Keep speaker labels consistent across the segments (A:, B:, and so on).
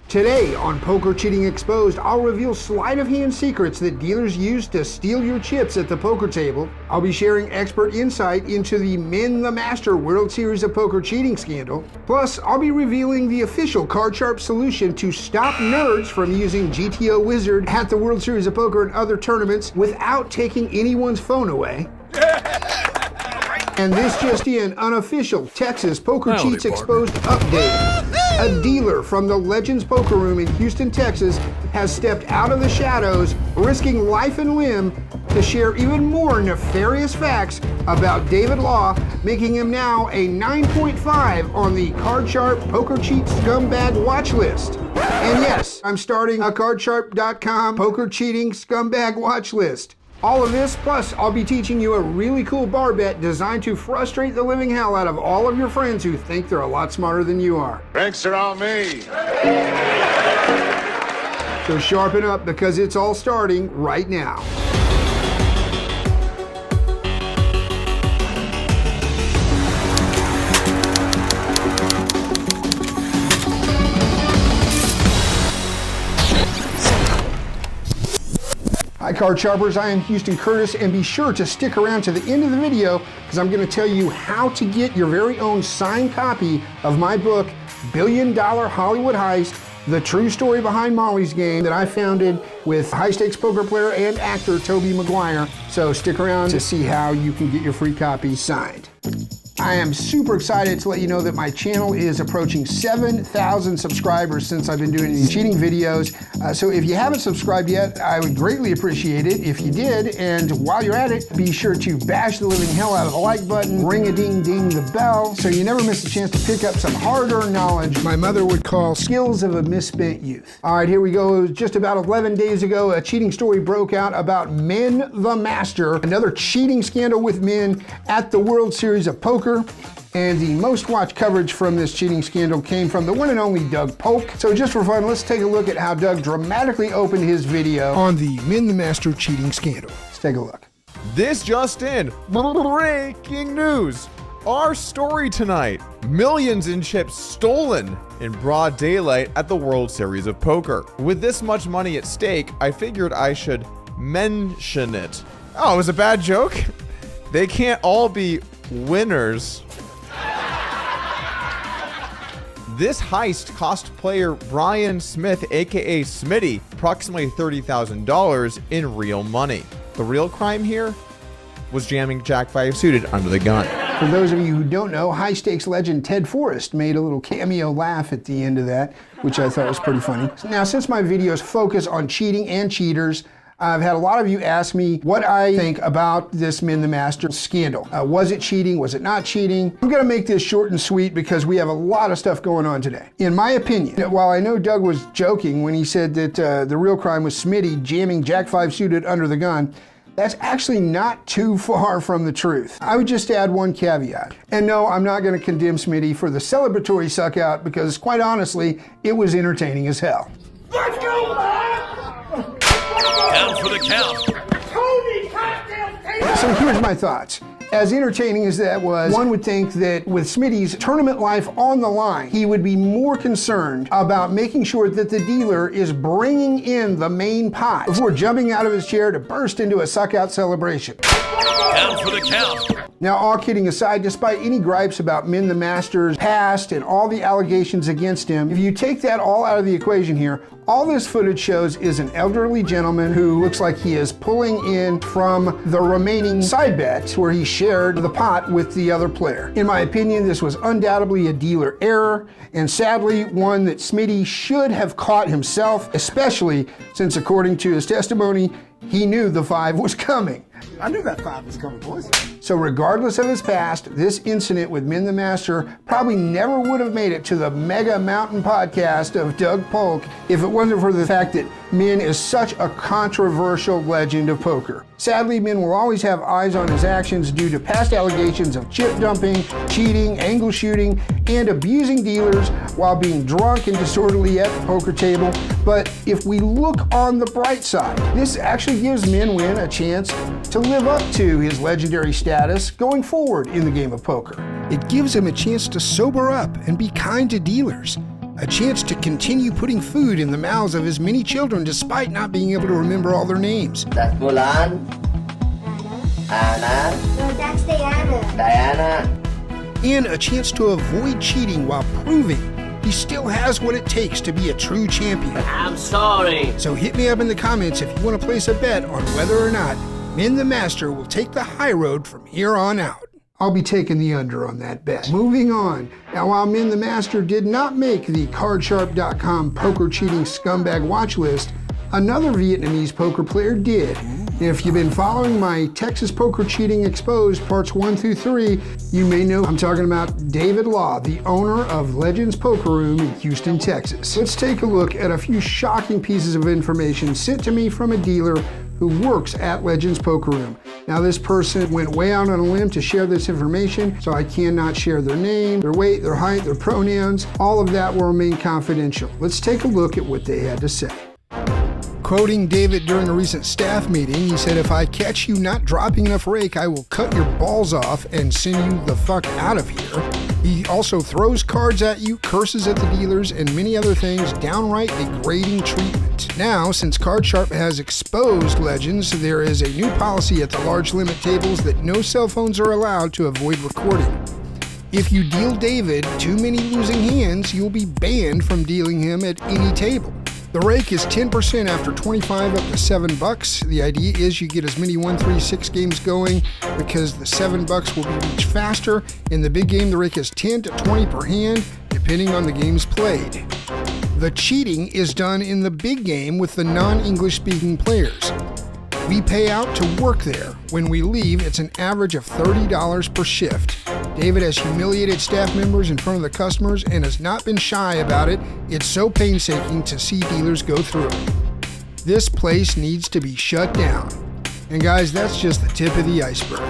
A: Today on Poker Cheating Exposed, I'll reveal sleight of hand secrets that dealers use to steal your chips at the poker table. I'll be sharing expert insight into the Min the Master World Series of Poker cheating scandal. Plus, I'll be revealing the official Kardsharp solution to stop nerds from using GTO Wizard at the World Series of Poker and other tournaments without taking anyone's phone away. And this just in, unofficial Texas Poker Cheats Exposed update. A dealer from the Legends Poker Room in Houston, Texas has stepped out of the shadows, risking life and limb to share even more nefarious facts about David Law, making him now a 9.5 on the Kardsharp Poker Cheat Scumbag watch list. And yes, I'm starting a Kardsharp.com Poker Cheating Scumbag watch list. All of this, plus I'll be teaching you a really cool bar bet designed to frustrate the living hell out of all of your friends who think they're a lot smarter than you are.
B: Drinks are on me.
A: So sharpen up because it's all starting right now. Hi Card Sharpers, I am Houston Curtis, and be sure to stick around to the end of the video because I'm going to tell you how to get your very own signed copy of my book, $1 Billion Hollywood Heist, the true story behind Molly's Game, that I founded with high-stakes poker player and actor Toby Maguire. So stick around to see how you can get your free copy signed. I am super excited to let you know that my channel is approaching 7,000 subscribers since I've been doing these cheating videos. So if you haven't subscribed yet, I would greatly appreciate it if you did. And while you're at it, be sure to bash the living hell out of the like button, ring-a-ding-ding the bell, so you never miss a chance to pick up some hard-earned knowledge my mother would call skills of a misspent youth. All right, here we go. Just about 11 days ago, a cheating story broke out about Min the Master, another cheating scandal with Min at the World Series of Poker. And the most watched coverage from this cheating scandal came from the one and only Doug Polk. So just for fun, let's take a look at how Doug dramatically opened his video on the Min the Master cheating scandal. Let's take a look.
C: This just in, breaking news. Our story tonight, millions in chips stolen in broad daylight at the World Series of Poker. With this much money at stake, I figured I should mention it. Oh, it was a bad joke? They can't all be winners. This heist cost player Brian Smith, aka Smitty, approximately $30,000 in real money. The real crime here was jamming Jack 5 suited under the gun.
A: For those of you who don't know, high stakes legend Ted Forrest made a little cameo laugh at the end of that, which I thought was pretty funny. Now, since my videos focus on cheating and cheaters, I've had a lot of you ask me what I think about this Min the Master scandal. Was it cheating? Was it not cheating? I'm gonna make this short and sweet because we have a lot of stuff going on today. In my opinion, while I know Doug was joking when he said that the real crime was Smitty jamming Jack 5 suited under the gun, that's actually not too far from the truth. I would just add one caveat. And no, I'm not gonna condemn Smitty for the celebratory suck out because quite honestly, it was entertaining as hell.
D: Let's go, man!
E: Down for the count.
A: So here's my thoughts. As entertaining as that was, one would think that with Smitty's tournament life on the line, he would be more concerned about making sure that the dealer is bringing in the main pot before jumping out of his chair to burst into a suck-out celebration.
E: Down for the count.
A: Now, all kidding aside, despite any gripes about Min the Master's past and all the allegations against him, if you take that all out of the equation here, all this footage shows is an elderly gentleman who looks like he is pulling in from the remaining side bets where he shared the pot with the other player. In my opinion, this was undoubtedly a dealer error, and sadly, one that Smitty should have caught himself, especially since, according to his testimony, he knew the 5 was coming.
D: I knew that 5 was coming, boys.
A: So regardless of his past, this incident with Min the Master probably never would have made it to the Mega Mountain podcast of Doug Polk if it wasn't for the fact that Min is such a controversial legend of poker. Sadly, Min will always have eyes on his actions due to past allegations of chip dumping, cheating, angle shooting, and abusing dealers while being drunk and disorderly at the poker table. But if we look on the bright side, this actually gives Min Win a chance to live up to his legendary status going forward in the game of poker. It gives him a chance to sober up and be kind to dealers. A chance to continue putting food in the mouths of his many children despite not being able to remember all their names.
B: That's Mulan. Anna.
F: No, that's Diana.
B: Diana.
A: And a chance to avoid cheating while proving he still has what it takes to be a true champion.
B: I'm sorry.
A: So hit me up in the comments if you want to place a bet on whether or not Min the Master will take the high road from here on out. I'll be taking the under on that bet. Moving on. Now, while Min the Master did not make the Kardsharp.com poker cheating scumbag watch list, another Vietnamese poker player did. If you've been following my Texas Poker Cheating Exposed parts 1 through 3, you may know I'm talking about David Law, the owner of Legends Poker Room in Houston, Texas. Let's take a look at a few shocking pieces of information sent to me from a dealer who works at Legends Poker Room. Now, this person went way out on a limb to share this information, so I cannot share their name, their weight, their height, their pronouns. All of that will remain confidential. Let's take a look at what they had to say. Quoting David during a recent staff meeting, he said, "If I catch you not dropping enough rake, I will cut your balls off and send you the fuck out of here." He also throws cards at you, curses at the dealers, and many other things, downright degrading treatment. Now, since Kardsharp has exposed Legends, there is a new policy at the large limit tables that no cell phones are allowed to avoid recording. If you deal David too many losing hands, you'll be banned from dealing him at any table. The rake is 10% after 25 up to $7. The idea is you get as many 1, 3, 6 games going because the $7 will be reached faster. In the big game, the rake is 10 to 20 per hand, depending on the games played. The cheating is done in the big game with the non-English speaking players. We pay out to work there. When we leave, it's an average of $30 per shift. David has humiliated staff members in front of the customers and has not been shy about it. It's so painstaking to see dealers go through it. This place needs to be shut down. And guys, that's just the tip of the iceberg.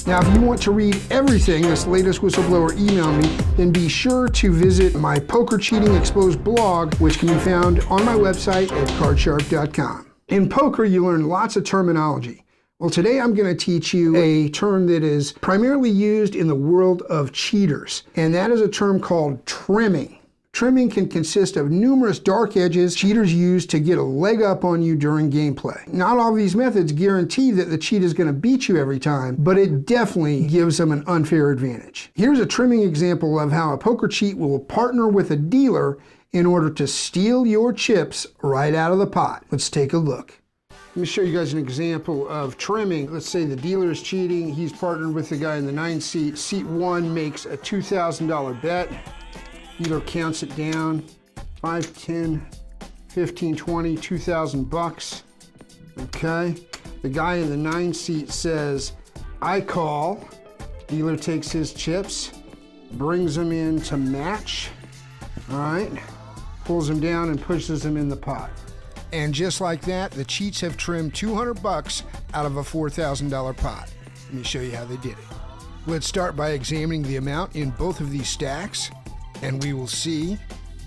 A: Now, if you want to read everything this latest whistleblower emailed me, then be sure to visit my Poker Cheating Exposed blog, which can be found on my website at kardsharp.com. In poker, you learn lots of terminology. Well, today I'm going to teach you a term that is primarily used in the world of cheaters, and that is a term called trimming. Trimming can consist of numerous dark edges cheaters use to get a leg up on you during gameplay. Not all of these methods guarantee that the cheat is going to beat you every time, but it definitely gives them an unfair advantage. Here's a trimming example of how a poker cheat will partner with a dealer in order to steal your chips right out of the pot. Let's take a look. Let me show you guys an example of trimming. Let's say the dealer is cheating. He's partnered with the guy in the 9 seat. Seat 1 makes a $2,000 bet. Dealer counts it down. 5, 10, 15, 20, $2,000. Okay. The guy in the 9 seat says, "I call." Dealer takes his chips, brings them in to match. All right. Pulls them down and pushes them in the pot. And just like that, the cheats have trimmed $200 out of a $4,000 pot. Let me show you how they did it. Let's start by examining the amount in both of these stacks, and we will see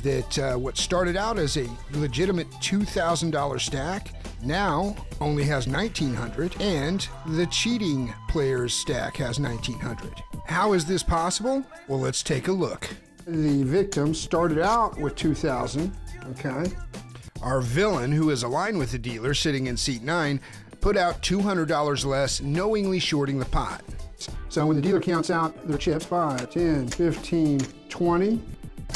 A: that what started out as a legitimate $2,000 stack now only has $1,900, and the cheating player's stack has $1,900. How is this possible? Well, let's take a look. The victim started out with $2,000, okay? Our villain, who is aligned with the dealer sitting in seat 9, put out $200 less, knowingly shorting the pot. So when the dealer counts out their chips, 5, 10, 15, 20,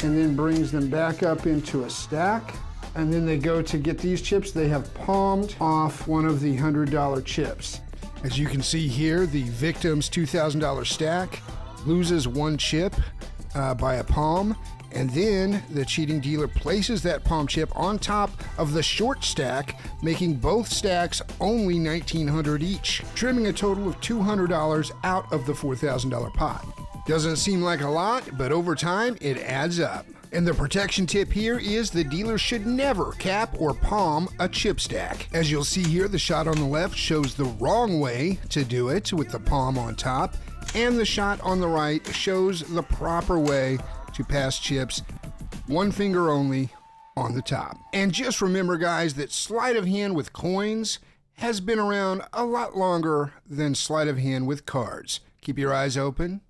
A: and then brings them back up into a stack, and then they go to get these chips, they have palmed off one of the $100 chips. As you can see here, the victim's $2,000 stack loses one chip by a palm, and then the cheating dealer places that palm chip on top of the short stack, making both stacks only $1,900 each, trimming a total of $200 out of the $4,000 pot. Doesn't seem like a lot, but over time it adds up. And the protection tip here is the dealer should never cap or palm a chip stack. As you'll see here, the shot on the left shows the wrong way to do it with the palm on top, and the shot on the right shows the proper way to pass chips, one finger only on the top. And just remember, guys, that sleight of hand with coins has been around a lot longer than sleight of hand with cards. Keep your eyes open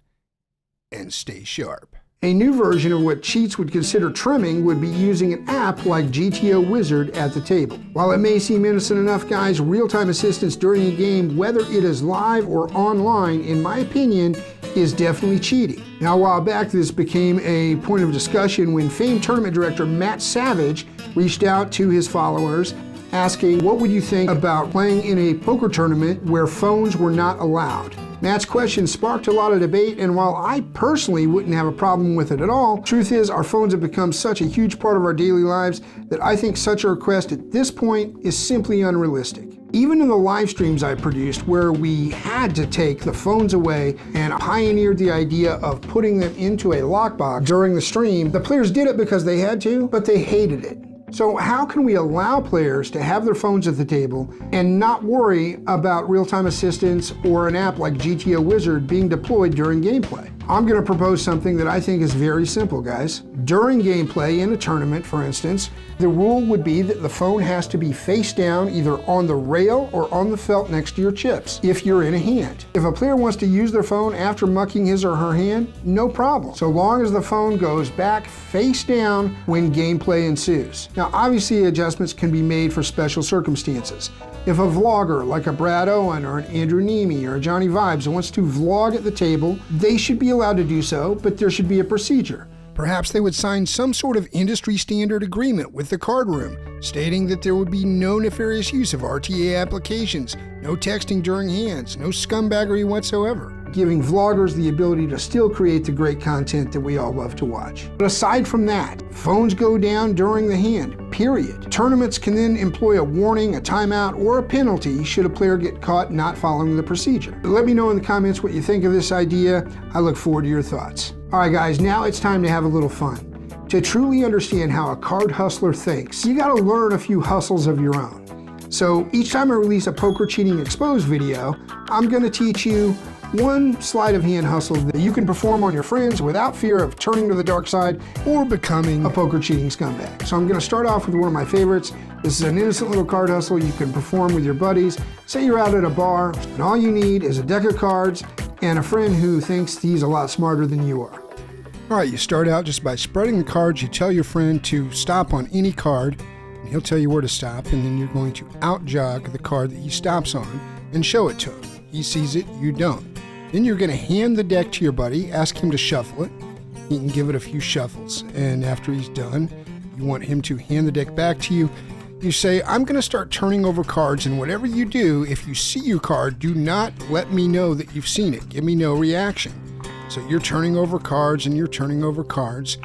A: and stay sharp. A new version of what cheats would consider trimming would be using an app like GTO Wizard at the table. While it may seem innocent enough, guys, real-time assistance during a game, whether it is live or online, in my opinion, is definitely cheating. Now, a while back, this became a point of discussion when famed tournament director Matt Savage reached out to his followers asking, what would you think about playing in a poker tournament where phones were not allowed? Matt's question sparked a lot of debate, and while I personally wouldn't have a problem with it at all, truth is our phones have become such a huge part of our daily lives that I think such a request at this point is simply unrealistic. Even in the live streams I produced where we had to take the phones away and pioneered the idea of putting them into a lockbox during the stream, the players did it because they had to, but they hated it. So how can we allow players to have their phones at the table and not worry about real-time assistance or an app like GTO Wizard being deployed during gameplay? I'm going to propose something that I think is very simple, guys. During gameplay in a tournament, for instance, the rule would be that the phone has to be face down either on the rail or on the felt next to your chips if you're in a hand. If a player wants to use their phone after mucking his or her hand, no problem, so long as the phone goes back face down when gameplay ensues. Now, obviously, adjustments can be made for special circumstances. If a vlogger like a Brad Owen or an Andrew Nemi or a Johnny Vibes wants to vlog at the table, they should be allowed to do so, but there should be a procedure. Perhaps they would sign some sort of industry standard agreement with the card room, stating that there would be no nefarious use of RTA applications, no texting during hands, no scumbaggery whatsoever, giving vloggers the ability to still create the great content that we all love to watch. But aside from that, phones go down during the hand, period. Tournaments can then employ a warning, a timeout, or a penalty should a player get caught not following the procedure. But let me know in the comments what you think of this idea. I look forward to your thoughts. All right, guys, now it's time to have a little fun. To truly understand how a card hustler thinks, you gotta learn a few hustles of your own. So each time I release a poker cheating exposed video, I'm gonna teach you one sleight of hand hustle that you can perform on your friends without fear of turning to the dark side or becoming a poker cheating scumbag. So I'm gonna start off with one of my favorites. This is an innocent little card hustle you can perform with your buddies. Say you're out at a bar and all you need is a deck of cards and a friend who thinks he's a lot smarter than you are. All right, you start out just by spreading the cards. You tell your friend to stop on any card, and he'll tell you where to stop, and then you're going to out-jog the card that he stops on and show it to him. He sees it, you don't. Then you're going to hand the deck to your buddy, ask him to shuffle it. He can give it a few shuffles, and after he's done, you want him to hand the deck back to you. You say, I'm going to start turning over cards, and whatever you do, if you see your card, do not let me know that you've seen it. Give me no reaction. So you're turning over cards and you're turning over cards,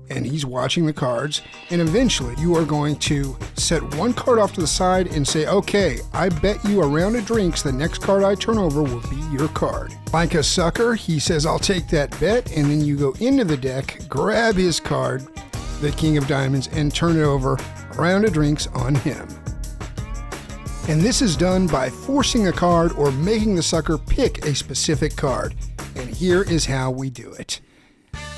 A: and he's watching the cards, and eventually you are going to set one card off to the side and say, okay, I bet you a round of drinks the next card I turn over will be your card. Like a sucker, he says, I'll take that bet, and then you go into the deck, grab his card, the King of Diamonds, and turn it over a round of drinks on him. And this is done by forcing a card or making the sucker pick a specific card. And here is how we do it.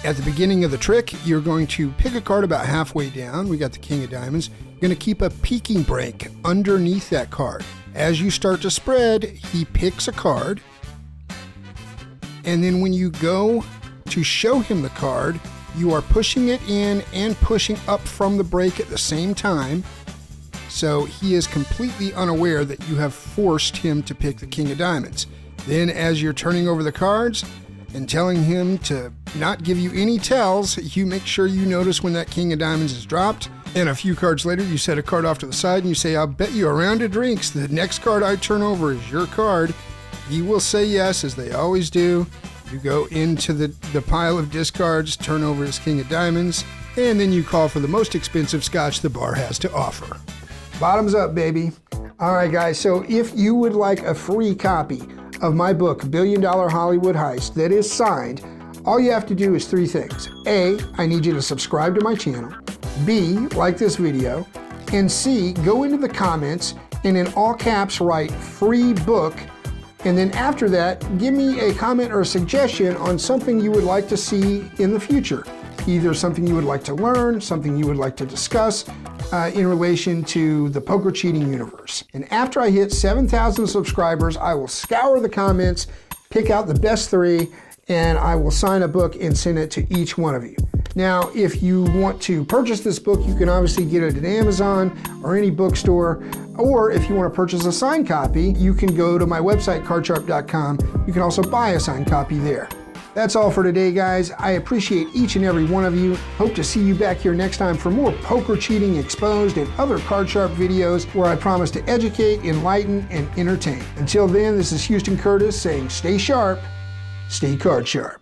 A: At the beginning of the trick, you're going to pick a card about halfway down. We got the King of Diamonds. You're going to keep a peeking break underneath that card. As you start to spread, he picks a card. And then when you go to show him the card, you are pushing it in and pushing up from the break at the same time. So he is completely unaware that you have forced him to pick the King of Diamonds. Then as you're turning over the cards and telling him to not give you any tells, you make sure you notice when that King of Diamonds is dropped. And a few cards later, you set a card off to the side and you say, I'll bet you a round of drinks the next card I turn over is your card. He will say yes, as they always do. You go into the pile of discards, turn over his King of Diamonds, and then you call for the most expensive scotch the bar has to offer. Bottoms up, baby. All right, guys, so if you would like a free copy of my book, $1 Billion Hollywood Heist, that is signed, all you have to do is three things. A, I need you to subscribe to my channel. B, like this video. And C, go into the comments and in all caps write free book. And then after that, give me a comment or a suggestion on something you would like to see in the future. Either something you would like to learn, something you would like to discuss in relation to the poker cheating universe. And after I hit 7,000 subscribers, I will scour the comments, pick out the best three, and I will sign a book and send it to each one of you. Now, if you want to purchase this book, you can obviously get it at Amazon or any bookstore, or if you want to purchase a signed copy, you can go to my website, Kardsharp.com. You can also buy a signed copy there. That's all for today, guys. I appreciate each and every one of you. Hope to see you back here next time for more poker cheating exposed and other Kardsharp videos where I promise to educate, enlighten, and entertain. Until then, this is Houston Curtis saying stay sharp, stay card sharp.